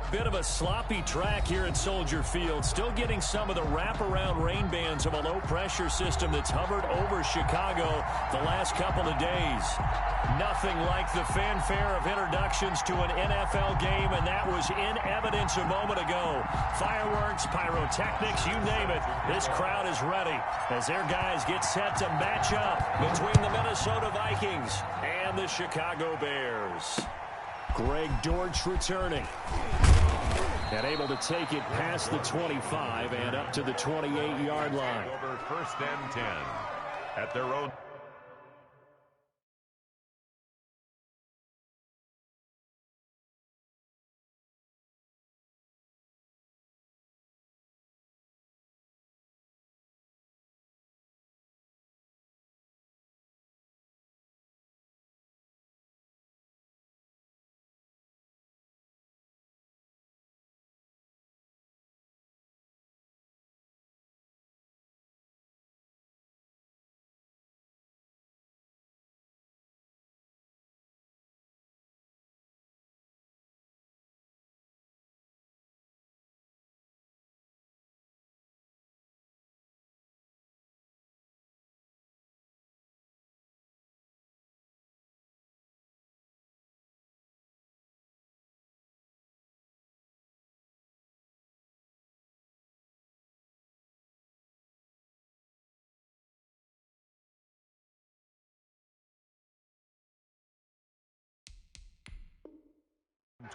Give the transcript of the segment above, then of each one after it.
Bit of a sloppy track here at Soldier Field. Still getting some of the wraparound rain bands of a low-pressure system that's hovered over Chicago the last couple of days. Nothing like the fanfare of introductions to an NFL game, and that was in evidence a moment ago. Fireworks, pyrotechnics, you name it. This crowd is ready as their guys get set to match up between the Minnesota Vikings and the Chicago Bears. Greg Dortch returning. And able to take it past the 25 and up to the 28-yard line. Over 1st and 10 at their own.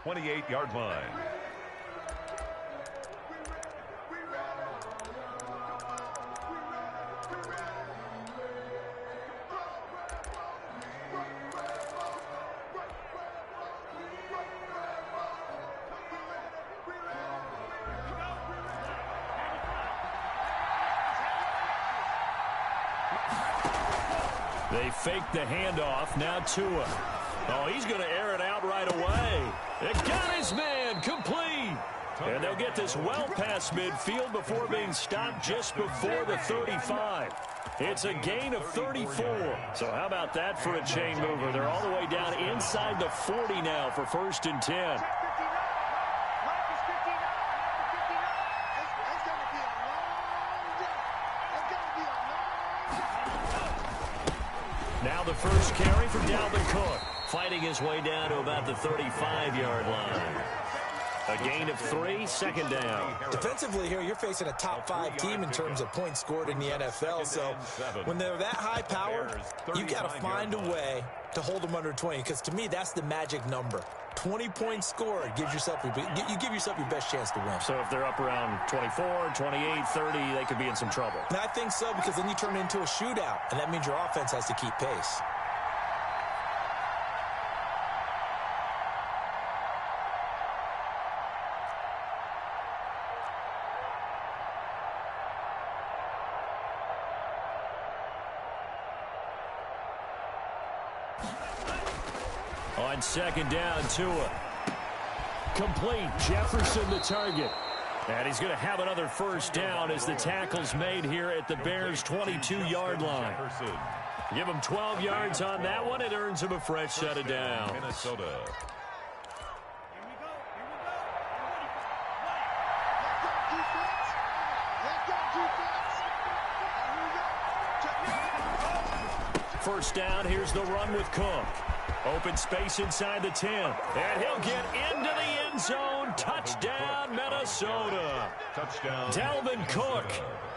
...28-yard line. They fake the handoff. Now Tua. Oh, he's going to air it out right away. It got his man complete. And they'll get this well past midfield before being stopped just before the 35. It's a gain of 34. So how about that for a chain mover? They're all the way down inside the 40 now for 1st and 10. Now the first carry for Dalvin Cook, fighting his way down to about the 35-yard line. A gain of 3, 2nd down. Defensively here, you're facing a top 5 team in terms of points scored in the NFL. So when they're that high power, you got to find a way to hold them under 20. Because to me, that's the magic number. 20 points scored gives yourself you give yourself your best chance to win. So if they're up around 24, 28, 30, they could be in some trouble. And I think so, because then you turn it into a shootout, and that means your offense has to keep pace. On 2nd down, Tua. Complete. Jefferson the target. And he's going to have another first down as the tackle's made here at the Bears' 22-yard line. Give him 12 yards on that one. It earns him a fresh set of downs. Minnesota. First down, here's the run with Cook. Open space inside the 10. And he'll get into the end zone. Touchdown, Minnesota. Touchdown. Dalvin Cook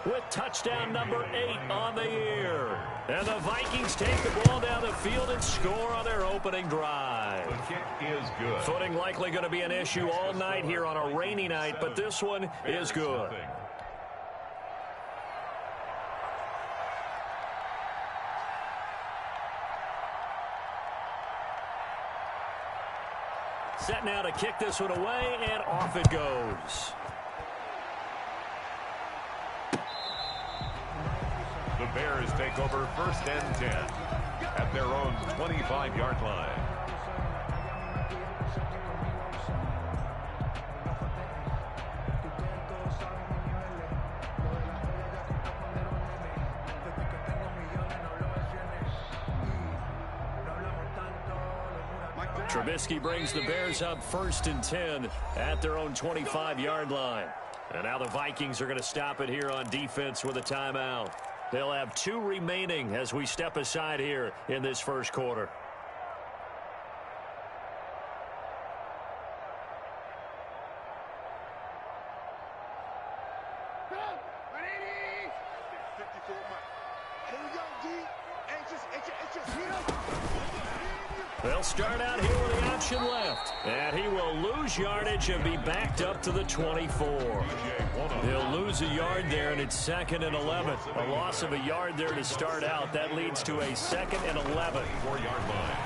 with touchdown number 8 on the year. And the Vikings take the ball down the field and score on their opening drive. The kick is good. Footing likely going to be an issue all night here on a rainy night, but this one is good. Set now to kick this one away, and off it goes. The Bears take over 1st and 10 at their own 25-yard line. Trubisky brings the Bears up 1st and 10 at their own 25-yard line. And now the Vikings are going to stop it here on defense with a timeout. They'll have 2 remaining as we step aside here in this first quarter. They'll start out here with the option left. And he will lose yardage and be backed up to the 24. He'll lose a yard there, and it's 2nd and 11. A loss of a yard there to start out. That leads to a 2nd and 11. 4-yard line.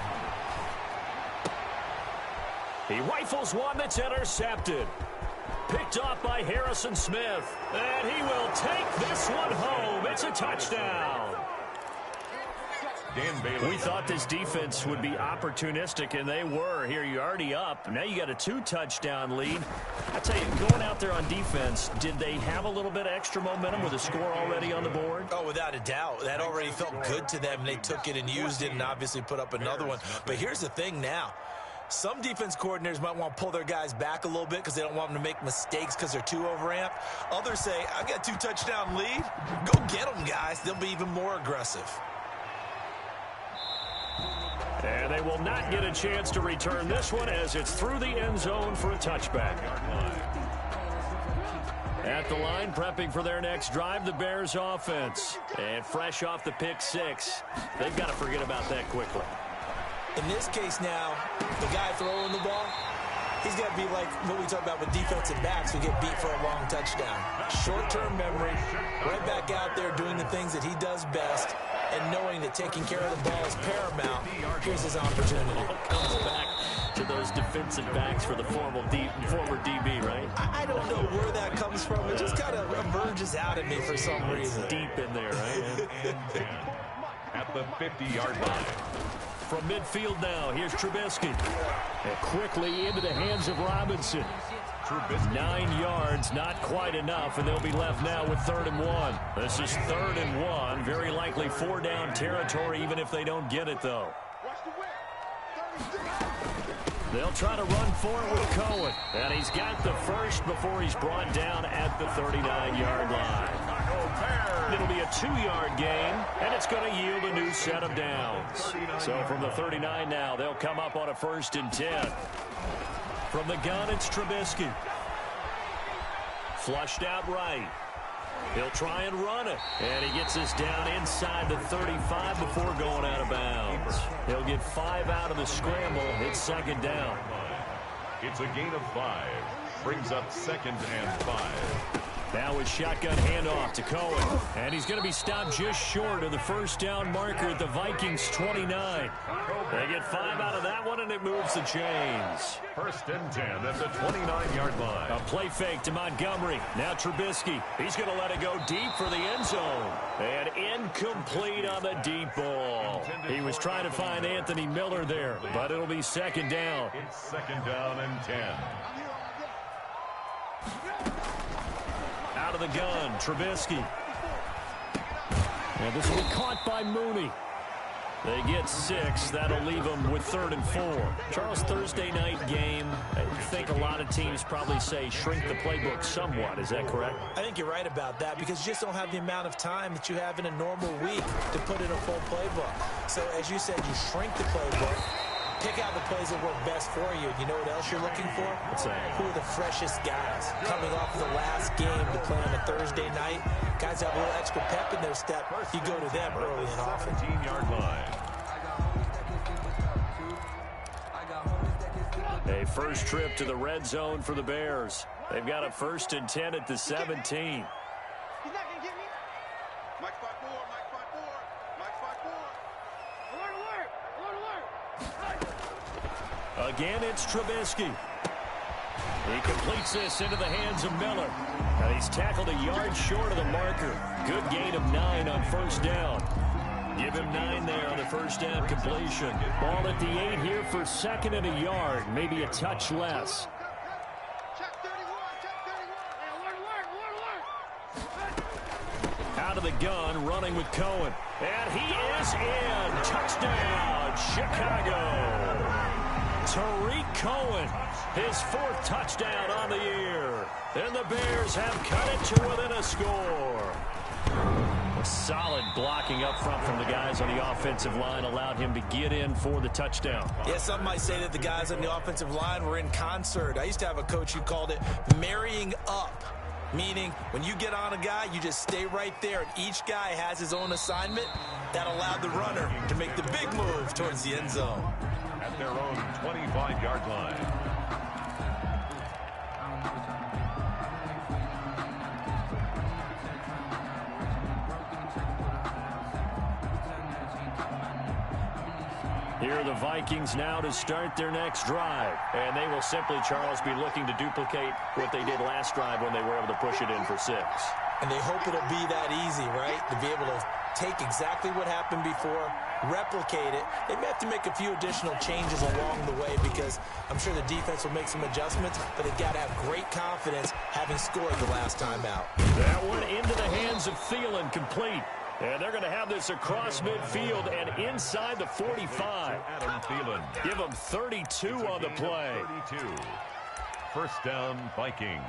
He rifles one that's intercepted. Picked off by Harrison Smith. And he will take this one home. It's a touchdown. We thought this defense would be opportunistic, and they were. Here, you're already up. Now you got a 2-touchdown lead. I tell you, going out there on defense, did they have a little bit of extra momentum with a score already on the board? Oh, without a doubt. That already felt good to them. They took it and used it and obviously put up another one. But here's the thing now. Some defense coordinators might want to pull their guys back a little bit because they don't want them to make mistakes because they're too overamped. Others say, I got a 2-touchdown lead. Go get them, guys. They'll be even more aggressive. And they will not get a chance to return this one as it's through the end zone for a touchback. At the line, prepping for their next drive, the Bears offense. And fresh off the pick 6, they've got to forget about that quickly. In this case now, the guy throwing the ball, he's got to be like what we talk about with defensive backs who get beat for a long touchdown. Short-term memory, right back out there doing the things that he does best, and knowing that taking care of the ball is paramount. Here's his opportunity. Comes back to those defensive backs for the former DB, right? I don't know where that comes from. It just kind of emerges out at me for some reason. Deep in there, right? At the 50-yard line. From midfield now, here's Trubisky. And quickly into the hands of Robinson. 9 yards, not quite enough, and they'll be left now with 3rd and 1. This is 3rd and 1, very likely 4-down territory, even if they don't get it, though. They'll try to run for it with Cohen, and he's got the first before he's brought down at the 39-yard line. It'll be a 2-yard gain, and it's going to yield a new set of downs. So from the 39 now, they'll come up on a 1st and 10. From the gun, it's Trubisky. Flushed out right. He'll try and run it. And he gets us down inside the 35 before going out of bounds. He'll get 5 out of the scramble. It's 2nd down. It's a gain of 5. Brings up 2nd and 5. Now with shotgun handoff to Cohen. And he's going to be stopped just short of the 1st down marker at the Vikings 29. They get 5 out of that one, and it moves the chains. 1st and 10 at the 29-yard line. A play fake to Montgomery. Now Trubisky. He's going to let it go deep for the end zone. And incomplete on the deep ball. He was trying to find Anthony Miller there, but it'll be 2nd down. It's 2nd down and 10. Out of the gun, Trubisky. And this will be caught by Mooney. They get 6. That'll leave them with 3rd and 4. Charles, Thursday night game, I think a lot of teams probably say shrink the playbook somewhat. Is that correct? I think you're right about that because you just don't have the amount of time that you have in a normal week to put in a full playbook. So as you said, you shrink the playbook. Pick out the plays that work best for you. You know what else you're looking for? What's that? Who are the freshest guys coming off the last game to play on a Thursday night? Guys have a little extra pep in their step. You go to them early and often. 17-yard line. A first trip to the red zone for the Bears. They've got a 1st and 10 at the 17. He's not going to get me. Mike spot 4, Mike spot 4, Mike spot 4. Alert, alert, alert, alert. Again, it's Trubisky. He completes this into the hands of Miller. And he's tackled a yard short of the marker. Good gain of 9 on 1st down. Give him 9 there on the 1st down completion. Ball at the 8 here for 2nd and a yard. Maybe a touch less. Check 31, check 31. Hey, alert, alert, alert, alert. Out of the gun, running with Cohen. And he is in. Touchdown, Chicago. Tariq Cohen, his 4th touchdown on the year. And the Bears have cut it to within a score. A solid blocking up front from the guys on the offensive line allowed him to get in for the touchdown. Yeah, some might say that the guys on the offensive line were in concert. I used to have a coach who called it marrying up, meaning when you get on a guy, you just stay right there, and each guy has his own assignment. That allowed the runner to make the big move towards the end zone. At their own 25-yard line. Here are the Vikings now to start their next drive. And they will simply, Charles, be looking to duplicate what they did last drive when they were able to push it in for 6. And they hope it'll be that easy, right? To be able to take exactly what happened before, replicate it. They may have to make a few additional changes along the way because I'm sure the defense will make some adjustments, but they've got to have great confidence having scored the last time out. That one into the hands of Thielen, complete. And they're going to have this across midfield and inside the 45. Adam Thielen. Give them 32 on the play. 32. First down, Vikings.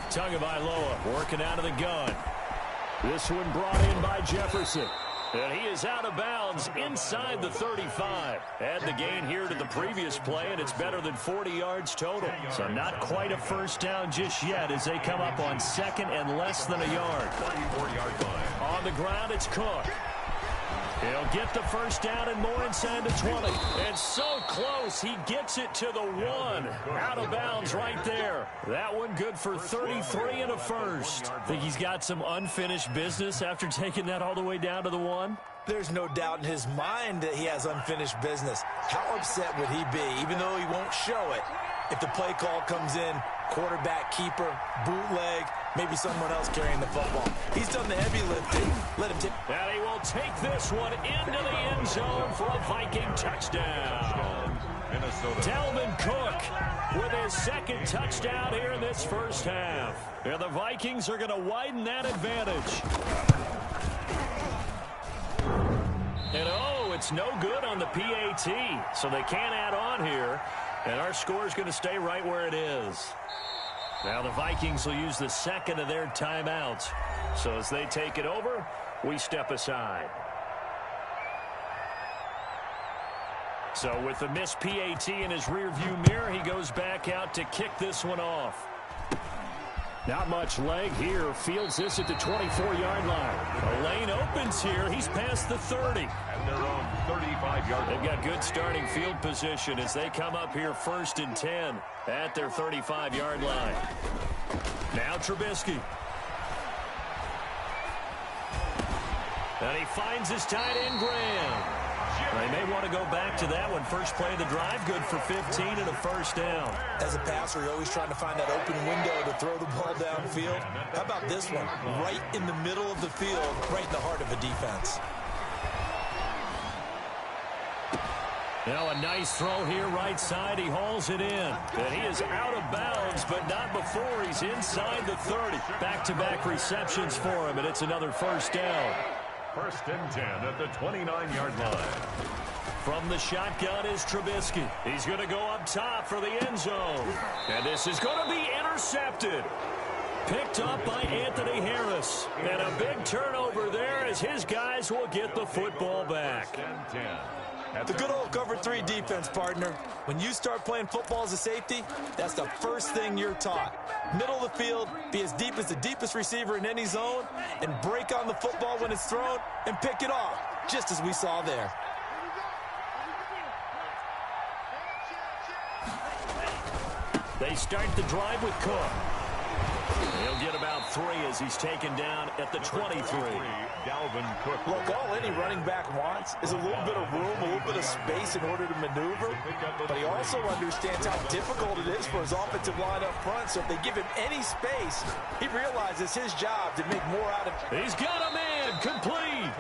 Tagovailoa working out of the gun. This one brought in by Jefferson. And he is out of bounds inside the 35. Add the gain here to the previous play, and it's better than 40 yards total. So not quite a first down just yet as they come up on 2nd and less than a yard. 34-yard line. On the ground, it's Cook. He'll get the first down and more inside the 20. And so close, he gets it to the 1. Out of bounds right there. That one good for 33 and a first. Think he's got some unfinished business after taking that all the way down to the 1? There's no doubt in his mind that he has unfinished business. How upset would he be, even though he won't show it, if the play call comes in, quarterback, keeper, bootleg, maybe someone else carrying the football. He's done the heavy lifting. Let him take. And he will take this one into the end zone for a Viking touchdown. Minnesota. Dalvin Cook with his 2nd touchdown here in this first half. And the Vikings are going to widen that advantage. And oh, it's no good on the PAT, so they can't add on here. And our score is going to stay right where it is. Now the Vikings will use the 2nd of their timeouts. So as they take it over, we step aside. So with the missed PAT in his rearview mirror, he goes back out to kick this one off. Not much leg here. Fields this at the 24-yard line. A lane opens here. He's past the 30. At their own 35-yard line. They've got good starting field position as they come up here 1st and 10 at their 35-yard line. Now Trubisky. And he finds his tight end, Graham. They may want to go back to that one. First play of the drive, good for 15 and a first down. As a passer, you're always trying to find that open window to throw the ball downfield. How about this one? Right in the middle of the field, right in the heart of a defense. Now a nice throw here right side. He hauls it in. And he is out of bounds, but not before he's inside the 30. Back-to-back receptions for him, and it's another first down. 1st and 10 at the 29-yard line. From the shotgun is Trubisky. He's going to go up top for the end zone. And this is going to be intercepted. Picked up by Anthony Harris. And a big turnover there as his guys will get the football back. 1st and 10. The good old cover 3 defense, partner. When you start playing football as a safety, that's the first thing you're taught. Middle of the field, be as deep as the deepest receiver in any zone, and break on the football when it's thrown and pick it off, just as we saw there. They start the drive with Cook. He'll get about 3 as he's taken down at the 23. Dalvin Cook. Look, all any running back wants is a little bit of room, a little bit of space in order to maneuver. But he also understands how difficult it is for his offensive line up front. So if they give him any space, he realizes his job to make more out of it. He's got a man complete.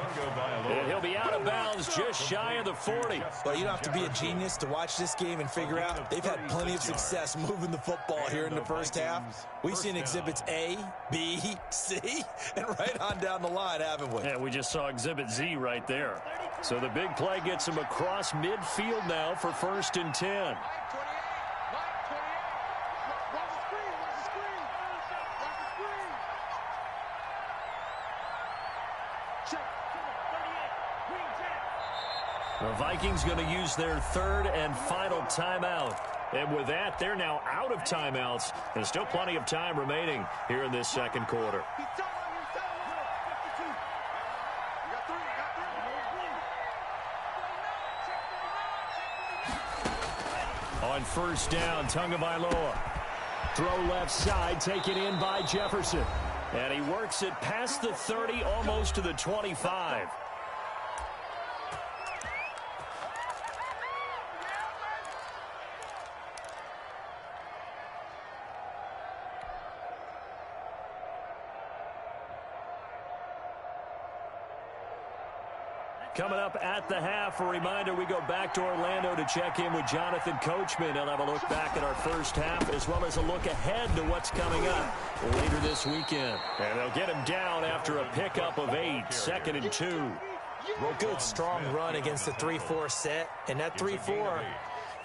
And he'll be out of bounds just shy of the 40. Well, you don't have to be a genius to watch this game and figure out they've had plenty of success moving the football here in the first half. We've seen exhibits A, B, C, and right on down the line, haven't we? Yeah, we just saw exhibit Z right there. So the big play gets him across midfield now for 1st and 10. The Vikings going to use their 3rd and final timeout. And with that, they're now out of timeouts. There's still plenty of time remaining here in this 2nd quarter. On 1st down, Tagovailoa. Throw left side, taken in by Jefferson. And he works it past the 30, almost to the 25. Coming up at the half, a reminder, we go back to Orlando to check in with Jonathan Coachman. He'll have a look back at our first half as well as a look ahead to what's coming up later this weekend. And they'll get him down after a pickup of 8, 2nd and 2. Good, strong run against the 3-4 set. And that 3-4,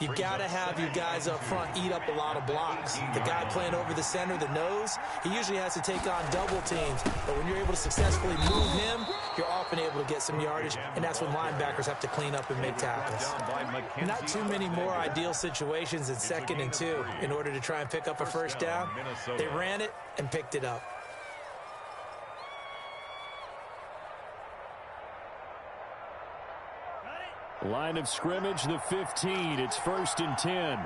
you got to have your guys up front eat up a lot of blocks. The guy playing over the center, the nose, he usually has to take on double teams. But when you're able to successfully move him, you're often able to get some yardage, and that's when linebackers have to clean up and make tackles. Not too many more ideal situations in 2nd and 2 in order to try and pick up a 1st down. They ran it and picked it up. Line of scrimmage, the 15. It's 1st and 10.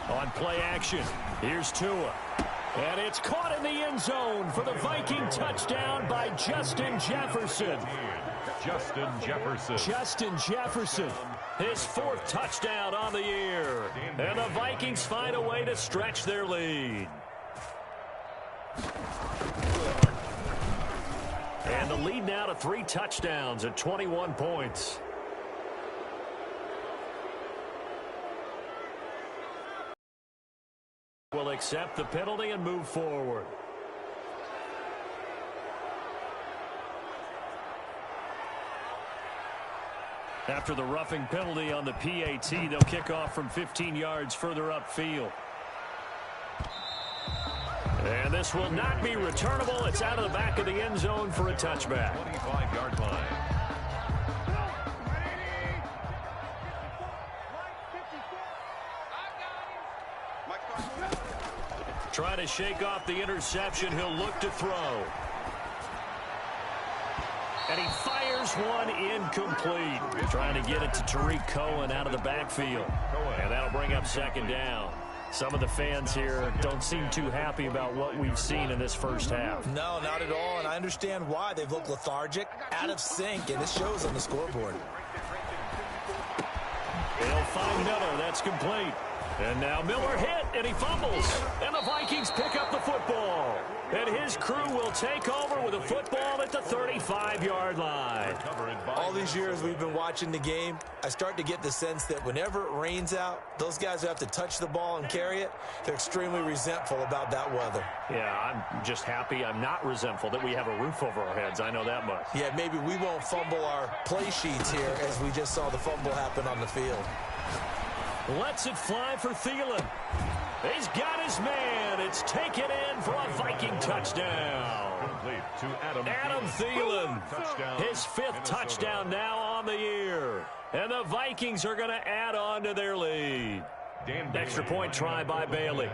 On play action, here's Tua. And it's caught in the end zone for the Viking touchdown by Justin Jefferson. Justin Jefferson. Justin Jefferson, his 4th touchdown on the year. And the Vikings find a way to stretch their lead. And the lead now to 3 touchdowns at 21 points. Will accept the penalty and move forward. After the roughing penalty on the PAT, they'll kick off from 15 yards further upfield. And this will not be returnable. It's out of the back of the end zone for a touchback. 25-yard line. Trying to shake off the interception. He'll look to throw. And he fires one incomplete. Trying to get it to Tariq Cohen out of the backfield. And that'll bring up 2nd down. Some of the fans here don't seem too happy about what we've seen in this first half. No, not at all, and I understand why. They've looked lethargic, out of sync, and it shows on the scoreboard. They'll find Miller. That's complete. And now Miller hit, and he fumbles. And the Vikings pick up the football. And his crew will take over with a football at the 35-yard line. All these years we've been watching the game, I start to get the sense that whenever it rains out, those guys who have to touch the ball and carry it, they're extremely resentful about that weather. Yeah, I'm just happy I'm not resentful that we have a roof over our heads. I know that much. Yeah, maybe we won't fumble our play sheets here as we just saw the fumble happen on the field. Lets it fly for Thielen. He's got his man. It's taken in for a Viking touchdown. Complete to Adam Thielen. Touchdown. His 5th touchdown now on the year. And the Vikings are going to add on to their lead. Extra point try by Bailey.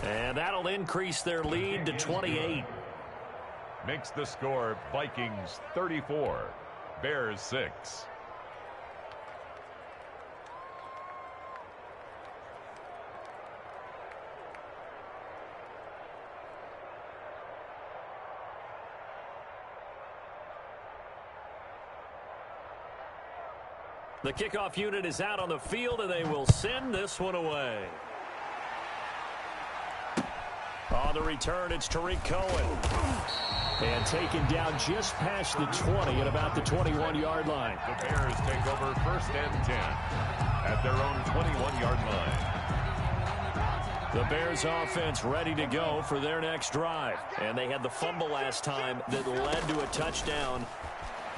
And that'll increase their lead to 28. Makes the score Vikings 34, Bears 6. The kickoff unit is out on the field, and they will send this one away. On the return, it's Tariq Cohen. And taken down just past the 20 at about the 21-yard line. The Bears take over 1st and 10 at their own 21-yard line. The Bears offense ready to go for their next drive. And they had the fumble last time that led to a touchdown.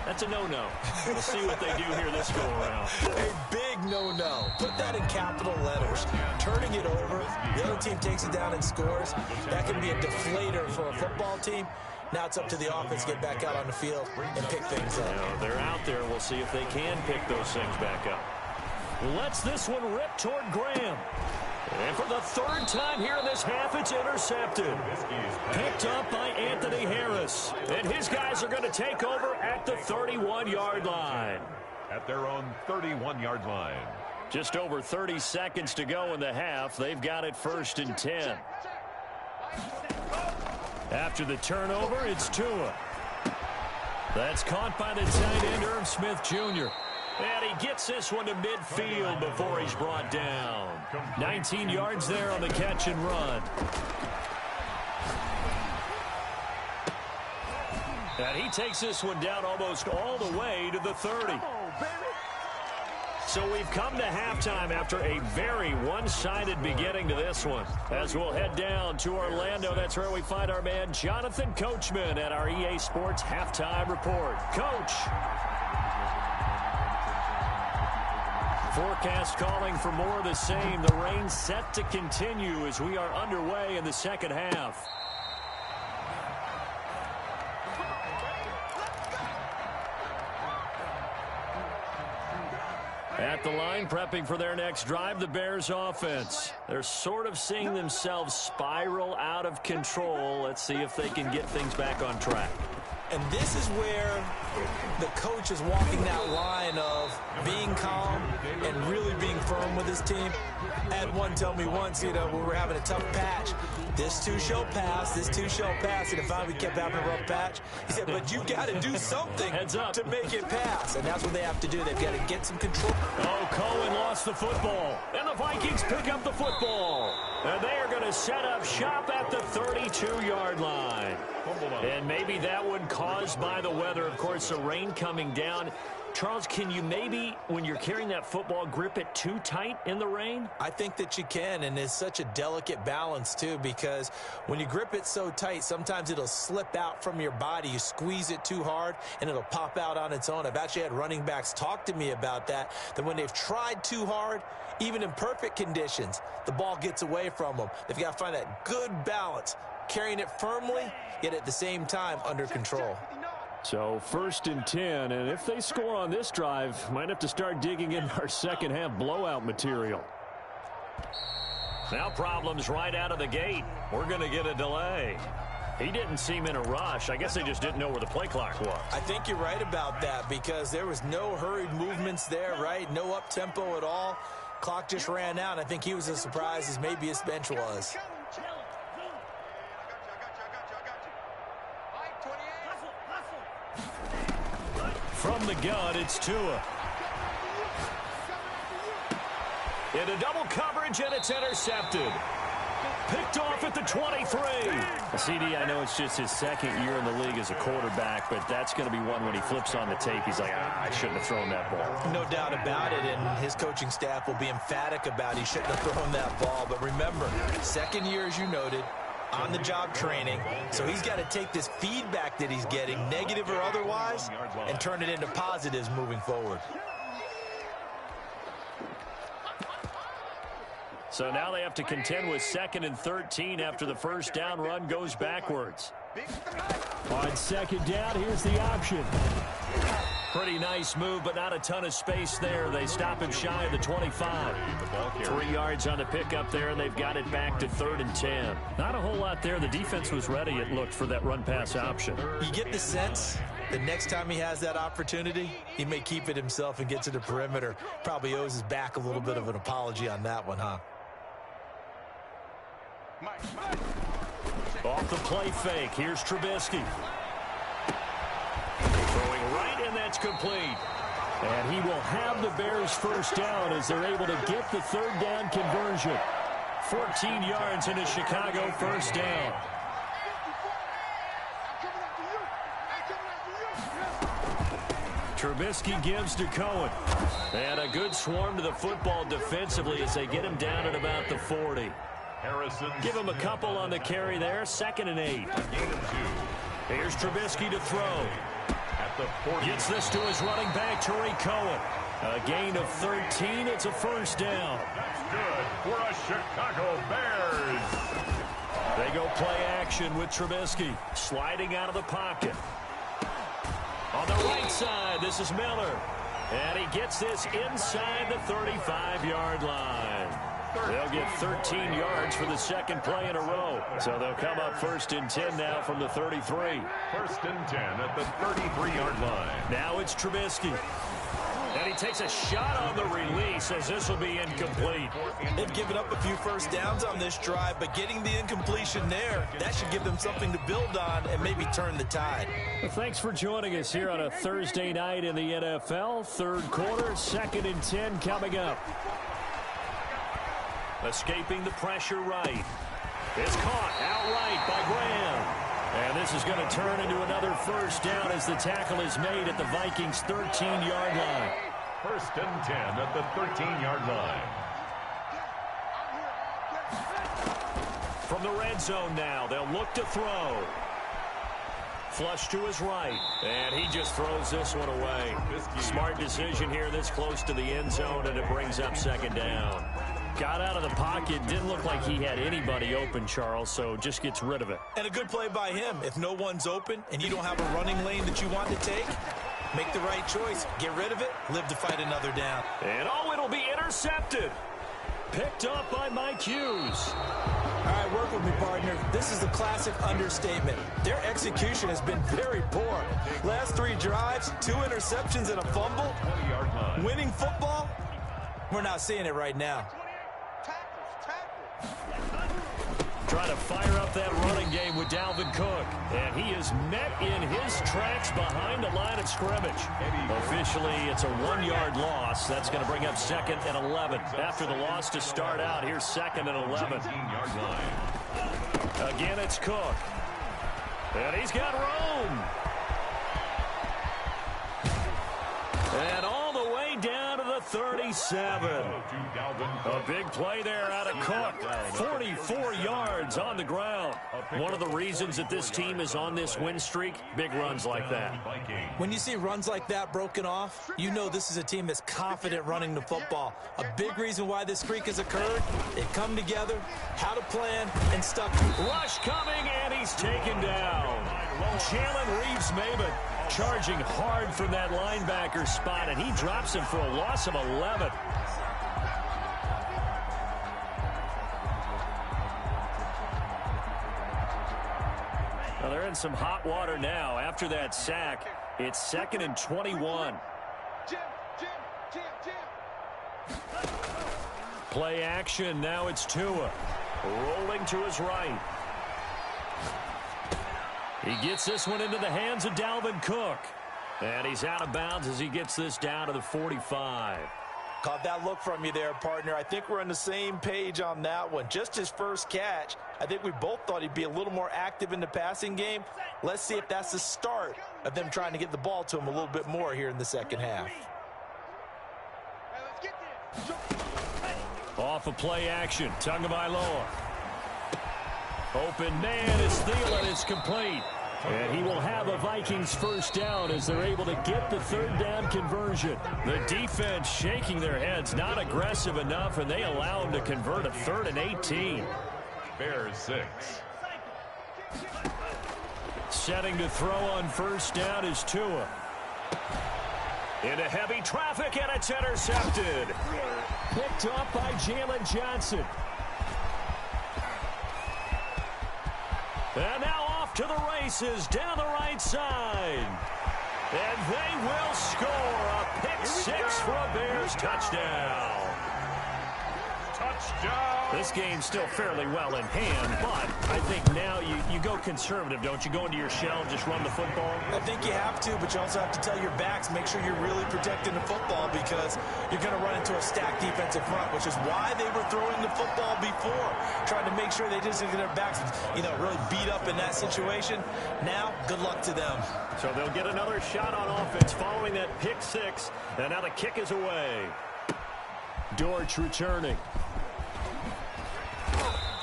That's a no-no. We'll see what they do here this go-around. A big no-no. Put that in capital letters. Turning it over, the other team takes it down and scores. That can be a deflator for a football team. Now it's up to the offense to get back out on the field and pick things up. Now, they're out there. We'll see if they can pick those things back up. Lets this one rip toward Graham. And for the 3rd time here in this half, it's intercepted. Picked up by Anthony Harris. And his guys are going to take over at the 31-yard line. At their own 31-yard line. Just over 30 seconds to go in the half. They've got it 1st and 10. After the turnover, it's Tua. That's caught by the tight end, Irv Smith Jr. And he gets this one to midfield before he's brought down. 19 yards there on the catch and run. And he takes this one down almost all the way to the 30. So we've come to halftime after a very one-sided beginning to this one. As we'll head down to Orlando, that's where we find our man Jonathan Coachman at our EA Sports Halftime Report. Coach. Forecast calling for more of the same. The rain set to continue as we are underway in the second half. At the line, prepping for their next drive, the Bears offense. They're sort of seeing themselves spiral out of control. Let's see if they can get things back on track. And this is where the coach is walking that line of being calm and really being firm with his team. I had one tell me once, when we were having a tough patch, this too shall pass, this too shall pass. And finally we kept having a rough patch. He said, but you've got to do something to make it pass. And that's what they have to do. They've got to get some control. Oh, Cohen lost the football. And the Vikings pick up the football. And they are going to set up shop at the 32-yard line. And maybe that one caused by the weather. Of course, the rain coming down. Charles, can you maybe, when you're carrying that football, grip it too tight in the rain? I think that you can, and it's such a delicate balance, too, because when you grip it so tight, sometimes it'll slip out from your body. You squeeze it too hard, and it'll pop out on its own. I've actually had running backs talk to me about that when they've tried too hard, even in perfect conditions, the ball gets away from them. They've got to find that good balance, carrying it firmly, yet at the same time under control. So 1st and 10, and if they score on this drive, might have to start digging in our second half blowout material. Now problems right out of the gate. We're going to get a delay. He didn't seem in a rush. I guess they just didn't know where the play clock was. I think you're right about that because there was no hurried movements there, right? No up-tempo at all. Clock just ran out. I think he was as surprised as maybe his bench was. From the gun, it's Tua. Into double coverage, and it's intercepted. Picked off at the 23. CD, I know it's just his second year in the league as a quarterback, but that's going to be one when he flips on the tape. He's like, I shouldn't have thrown that ball. No doubt about it, and his coaching staff will be emphatic about he shouldn't have thrown that ball. But remember, second year, as you noted, on-the-job training. So he's got to take this feedback that he's getting, negative or otherwise, and turn it into positives moving forward. So now they have to contend with 2nd and 13 after the first down run goes backwards. On 2nd down, here's the option. Pretty nice move, but not a ton of space there. They stop him shy of the 25. 3 yards on the pickup there, and they've got it back to 3rd and 10. Not a whole lot there. The defense was ready, it looked, for that run-pass option. You get the sense that next time he has that opportunity, he may keep it himself and get to the perimeter. Probably owes his back a little bit of an apology on that one, huh? Off the play fake, here's Trubisky. Throwing right, and that's complete. And he will have the Bears first down as they're able to get the third down conversion. 14 yards into Chicago, first down. Trubisky gives to Cohen. And a good swarm to the football defensively as they get him down at about the 40. Give him a couple on the carry there, 2nd and 8. Here's Trubisky to throw. Gets this to his running back, Tariq Cohen. A gain of 13. It's a first down. That's good for a Chicago Bears. They go play action with Trubisky. Sliding out of the pocket. On the right side, this is Miller. And he gets this inside the 35-yard line. They'll get 13 yards for the second play in a row. So they'll come up 1st and 10 now from the 33. 1st and 10 at the 33-yard line. Now it's Trubisky. And he takes a shot on the release as this will be incomplete. They've given up a few first downs on this drive, but getting the incompletion there, that should give them something to build on and maybe turn the tide. Well, thanks for joining us here on a Thursday night in the NFL. Third quarter, 2nd and 10 coming up. Escaping the pressure right. It's caught outright by Graham. And this is going to turn into another first down as the tackle is made at the Vikings' 13-yard line. 1st and 10 at the 13-yard line. From the red zone now, they'll look to throw. Flush to his right, and he just throws this one away. Smart decision here this close to the end zone, and it brings up 2nd down. Got out of the pocket, didn't look like he had anybody open, Charles, so just gets rid of it. And a good play by him. If no one's open and you don't have a running lane that you want to take, make the right choice. Get rid of it, live to fight another down. And it'll be intercepted. Picked up by Mike Hughes. All right, work with me, partner. This is a classic understatement. Their execution has been very poor. Last 3 drives, 2 interceptions and a fumble. Winning football, we're not seeing it right now. Trying to fire up that running game with Dalvin Cook. And he is met in his tracks behind the line of scrimmage. Officially, it's a 1-yard loss. That's going to bring up 2nd and 11. After the loss to start out, here's 2nd and 11. Again, it's Cook. And he's got room. And all the way down to the 37. A big play there out of Cook. 44 yards on the ground. One of the reasons that this team is on this win streak, big runs like that. When you see runs like that broken off, you know this is a team that's confident running the football. A big reason why this streak has occurred, they've come together, had a plan, and stuck to it. Rush coming, and he's taken down. Jalen Reeves-Maybin charging hard from that linebacker spot, and he drops him for a loss of 11. Well, they're in some hot water now. After that sack, it's 2nd and 21. Play action. Now it's Tua. Rolling to his right. He gets this one into the hands of Dalvin Cook. And he's out of bounds as he gets this down to the 45. Caught that look from you there, partner. I think we're on the same page on that one. Just his first catch. I think we both thought he'd be a little more active in the passing game. Let's see if that's the start of them trying to get the ball to him a little bit more here in the second half. Off of play action. Tagovailoa. Open man is Thielen. It's complete. And he will have a Vikings first down as they're able to get the third down conversion. The defense shaking their heads, not aggressive enough, and they allow him to convert a 3rd and 18. Bears 6. Setting to throw on first down is Tua. Into heavy traffic, and it's intercepted. Picked up by Jalen Johnson. And now off to the races down the right side. And they will score a pick 6 for a Bears touchdown. This game's still fairly well in hand, but I think now you go conservative, don't you? Go into your shell and just run the football? I think you have to, but you also have to tell your backs, make sure you're really protecting the football because you're going to run into a stacked defensive front, which is why they were throwing the football before, trying to make sure they just get their backs, really beat up in that situation. Now, good luck to them. So they'll get another shot on offense following that pick six, and now the kick is away. Dortch returning.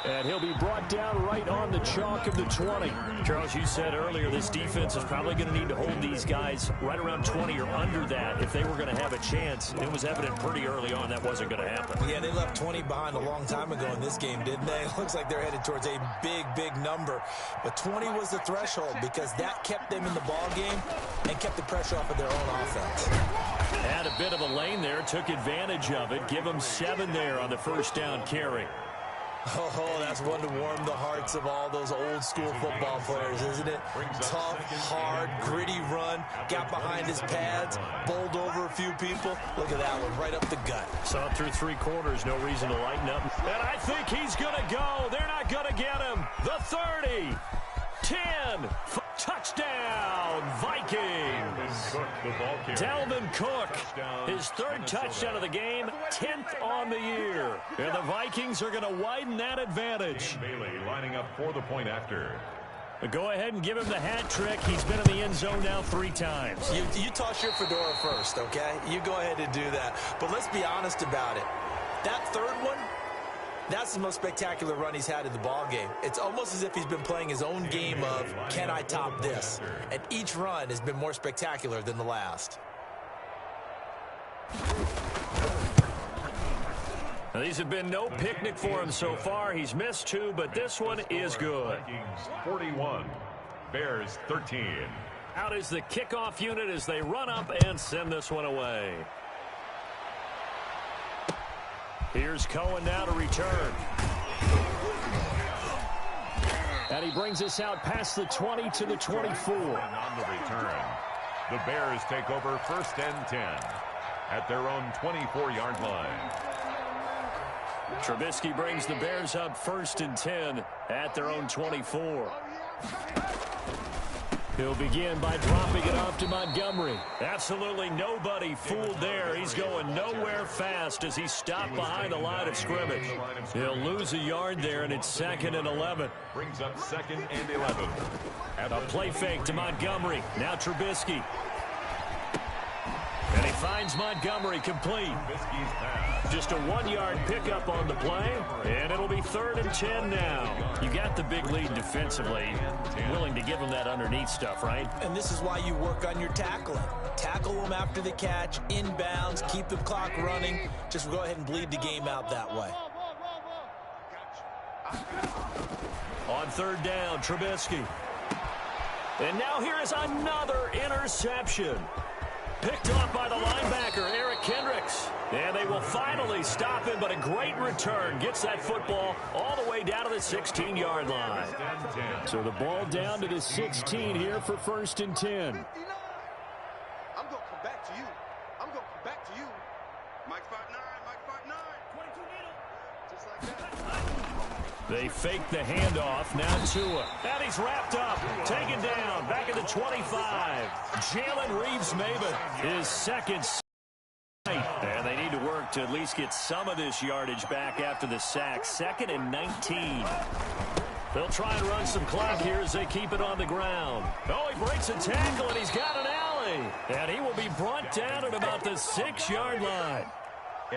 And he'll be brought down right on the chalk of the 20. Charles, you said earlier this defense is probably going to need to hold these guys right around 20 or under that if they were going to have a chance. It was evident pretty early on that wasn't going to happen. Yeah, they left 20 behind a long time ago in this game, didn't they? It looks like they're headed towards a big, big number. But 20 was the threshold because that kept them in the ball game and kept the pressure off of their own offense. Had a bit of a lane there, took advantage of it. Give them 7 there on the first down carry. Oh, that's one to warm the hearts of all those old school football players, isn't it? Tough, hard, gritty run, got behind his pads, bowled over a few people. Look at that one, right up the gut. Saw it through 3 quarters, no reason to lighten up. And I think he's going to go. They're not going to get him. The 30, 10, touchdown, Vikings. Dalvin Cook, his 3rd touchdown of the game, 10th on the year. And the Vikings are going to widen that advantage. Bailey lining up for the point after. Go ahead and give him the hat trick. He's been in the end zone now 3 times. You toss your fedora first, okay? You go ahead and do that. But let's be honest about it. That 3rd one, that's the most spectacular run he's had in the ball game. It's almost as if he's been playing his own game of, can I top this? And each run has been more spectacular than the last. Now, these have been no picnic for him so far. He's missed 2, but this one is good. Vikings 41, Bears 13. Out is the kickoff unit as they run up and send this one away. Here's Cohen now to return. And he brings us out past the 20 to the 24. And on the return, the Bears take over 1st and 10 at their own 24-yard line. Trubisky brings the Bears up 1st and 10 at their own 24. He'll begin by dropping it off to Montgomery. Absolutely nobody fooled there. He's going nowhere fast as he stopped behind the line of scrimmage. He'll lose a yard there, and it's 2nd and 11. Brings up 2nd and 11. A play fake to Montgomery. Now Trubisky. And he finds Montgomery complete. Trubisky's pass. Just a 1-yard pickup on the play, and it'll be 3rd and 10 now. You got the big lead defensively. Willing to give him that underneath stuff, right? And this is why you work on your tackling. Tackle them after the catch, inbounds, keep the clock running. Just go ahead and bleed the game out that way. On 3rd down, Trubisky. And now here is another interception. Picked off by the linebacker, Eric Kendricks. And they will finally stop him, but a great return. Gets that football all the way down to the 16-yard line. So the ball down to the 16 here for 1st and 10. I'm going to come back to you. I'm going to come back to you. Mike 5'9", Mike 5'9". 22 needle. Just like that. They fake the handoff. Now Tua. And he's wrapped up. Taken down. Back at the 25. Jalen Reeves-Maybin, his 2nd. And they need to work to at least get some of this yardage back after the sack. 2nd and 19. They'll try and run some clock here as they keep it on the ground. Oh, he breaks a tackle, and he's got an alley. And he will be brought down at about the 6-yard line.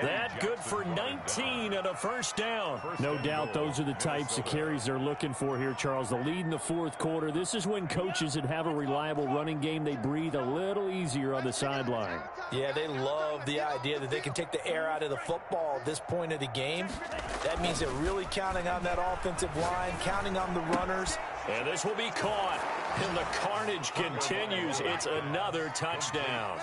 That good for 19 and a 1st down. No doubt those are the types of carries they're looking for here, Charles. The lead in the 4th quarter. This is when coaches that have a reliable running game, they breathe a little easier on the sideline. Yeah, they love the idea that they can take the air out of the football at this point of the game. That means they're really counting on that offensive line, counting on the runners. And this will be caught. And the carnage continues. It's another touchdown.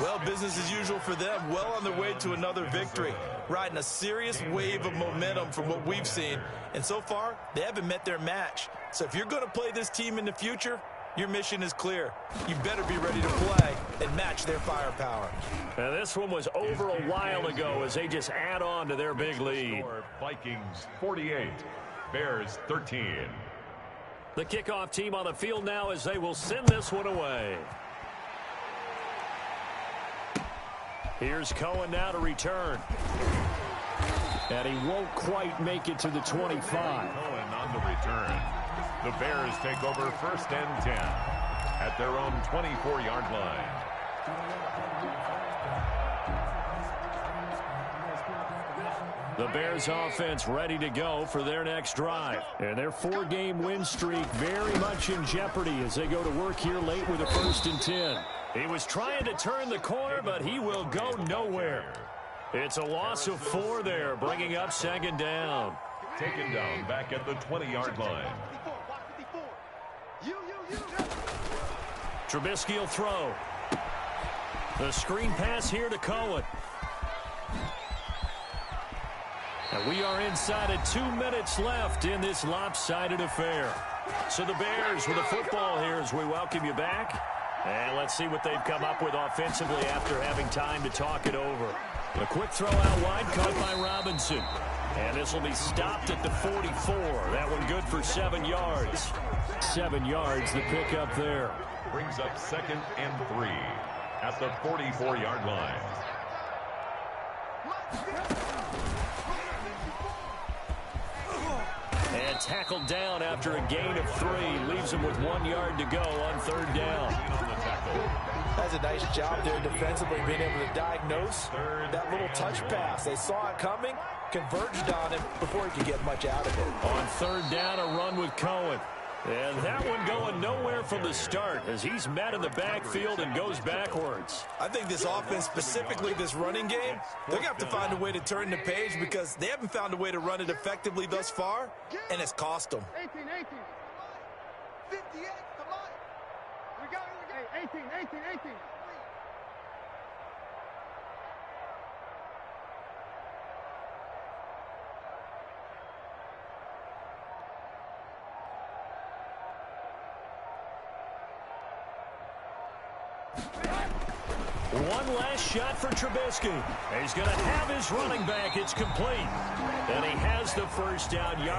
Well, business as usual for them. Well on their way to another victory. Riding a serious wave of momentum from what we've seen. And so far, they haven't met their match. So if you're going to play this team in the future, your mission is clear. You better be ready to play and match their firepower. Now, this one was over a while ago as they just add on to their big lead. Vikings 48, Bears 13. The kickoff team on the field now as they will send this one away. Here's Cohen now to return. And he won't quite make it to the 25. Cohen on the return. The Bears take over 1st and 10 at their own 24-yard line. The Bears offense ready to go for their next drive. And their 4-game win streak very much in jeopardy as they go to work here late with a 1st and 10. He was trying to turn the corner, but he will go nowhere. It's a loss of 4 there, bringing up 2nd down. Taken down back at the 20-yard line. Trubisky will throw. The screen pass here to Cohen. And we are inside of 2 minutes left in this lopsided affair. So the Bears with the football here as we welcome you back. And let's see what they've come up with offensively after having time to talk it over. A quick throw out wide, caught by Robinson. And this will be stopped at the 44. That one good for 7 yards. 7 yards, the pickup there. Brings up 2nd and 3 at the 44-yard line. And tackled down after a gain of 3. Leaves him with 1 yard to go on 3rd down. That's a nice job there defensively, being able to diagnose that little touch pass. They saw it coming, converged on him before he could get much out of it. On 3rd down, a run with Cohen. And that one going nowhere from the start as he's met in the backfield and goes backwards. I think this offense, specifically this running game, they're going to have to find a way to turn the page because they haven't found a way to run it effectively thus far, and it's cost them. 18, 58, come on. We got it. 18. One last shot for Trubisky. He's going to have his running back. It's complete. And he has the 1st down yard.